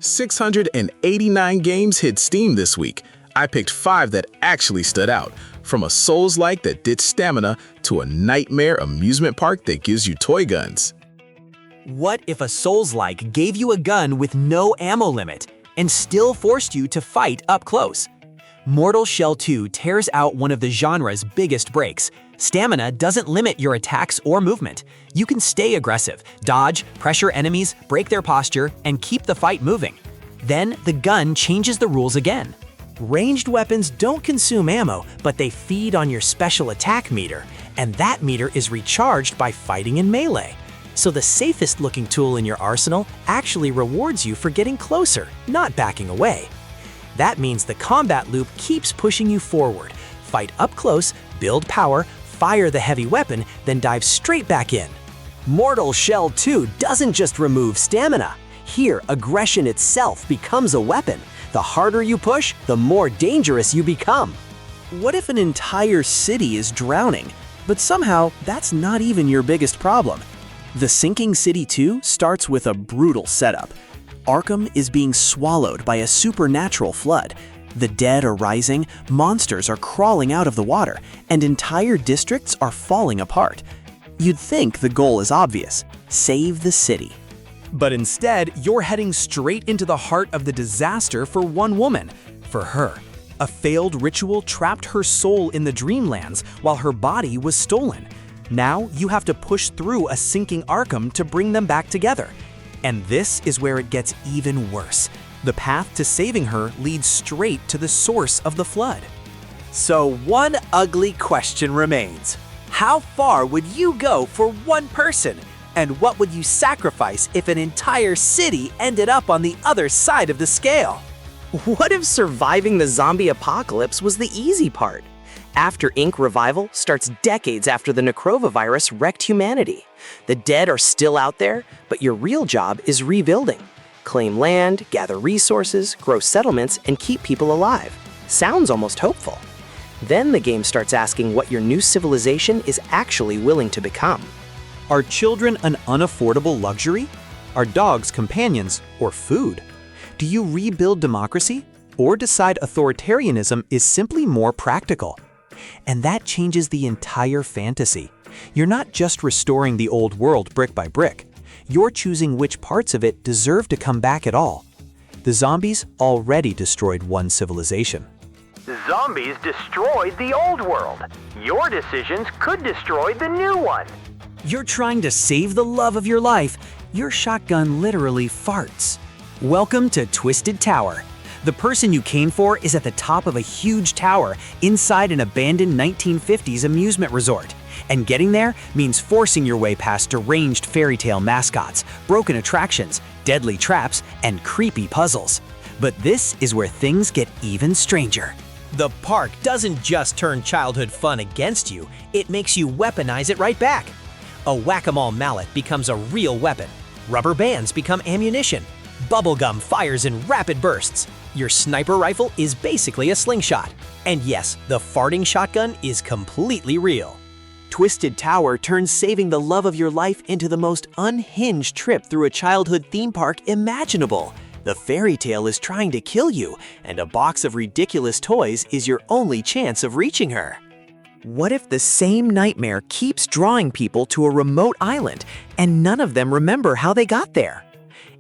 689 games hit Steam this week. I picked 5 that actually stood out, from a Souls-like that did stamina to a nightmare amusement park that gives you toy guns. What if a Souls-like gave you a gun with no ammo limit and still forced you to fight up close? Mortal Shell 2 tears out one of the genre's biggest breaks. Stamina doesn't limit your attacks or movement. You can stay aggressive, dodge, pressure enemies, break their posture, and keep the fight moving. Then the gun changes the rules again. Ranged weapons don't consume ammo, but they feed on your special attack meter, and that meter is recharged by fighting in melee. So the safest looking tool in your arsenal actually rewards you for getting closer, not backing away. That means the combat loop keeps pushing you forward. Fight up close, build power, fire the heavy weapon, then dive straight back in. Mortal Shell 2 doesn't just remove stamina. Here, aggression itself becomes a weapon. The harder you push, the more dangerous you become. What if an entire city is drowning, but somehow that's not even your biggest problem? The Sinking City 2 starts with a brutal setup. Arkham is being swallowed by a supernatural flood. The dead are rising, monsters are crawling out of the water, and entire districts are falling apart. You'd think the goal is obvious: save the city. But instead, you're heading straight into the heart of the disaster for one woman. For her, a failed ritual trapped her soul in the Dreamlands while her body was stolen. Now you have to push through a sinking Arkham to bring them back together. And this is where it gets even worse. The path to saving her leads straight to the source of the flood. So one ugly question remains. How far would you go for one person? And what would you sacrifice if an entire city ended up on the other side of the scale? What if surviving the zombie apocalypse was the easy part? After Inc. revival starts decades after the Necrova virus wrecked humanity. The dead are still out there, but your real job is rebuilding. Claim land, gather resources, grow settlements, and keep people alive. Sounds almost hopeful. Then the game starts asking what your new civilization is actually willing to become. Are children an unaffordable luxury? Are dogs companions or food? Do you rebuild democracy or decide authoritarianism is simply more practical? And that changes the entire fantasy. You're not just restoring the old world brick by brick. You're choosing which parts of it deserve to come back at all. The zombies already destroyed one civilization. Zombies destroyed the old world. Your decisions could destroy the new one. You're trying to save the love of your life. Your shotgun literally farts. Welcome to Twisted Tower. The person you came for is at the top of a huge tower inside an abandoned 1950s amusement resort. And getting there means forcing your way past deranged fairy tale mascots, broken attractions, deadly traps, and creepy puzzles. But this is where things get even stranger. The park doesn't just turn childhood fun against you, it makes you weaponize it right back. A whack-a-mole mallet becomes a real weapon. Rubber bands become ammunition. Bubblegum fires in rapid bursts. Your sniper rifle is basically a slingshot. And yes, the farting shotgun is completely real. Twisted Tower turns saving the love of your life into the most unhinged trip through a childhood theme park imaginable. The fairy tale is trying to kill you, and a box of ridiculous toys is your only chance of reaching her. What if the same nightmare keeps drawing people to a remote island, and none of them remember how they got there?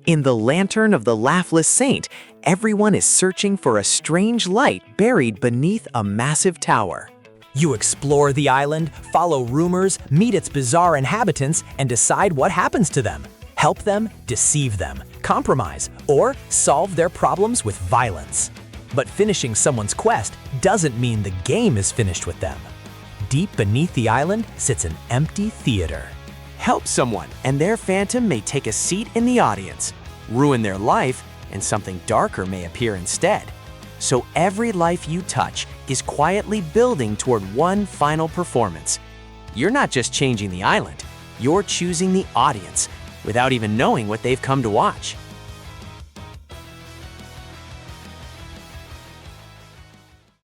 In the Lantern of the Laughless Saint, everyone is searching for a strange light buried beneath a massive tower. You explore the island, follow rumors, meet its bizarre inhabitants, and decide what happens to them. Help them, deceive them, compromise, or solve their problems with violence. But finishing someone's quest doesn't mean the game is finished with them. Deep beneath the island sits an empty theater. Help someone, and their phantom may take a seat in the audience. Ruin their life, and something darker may appear instead. So every life you touch is quietly building toward one final performance. You're not just changing the island, you're choosing the audience without even knowing what they've come to watch.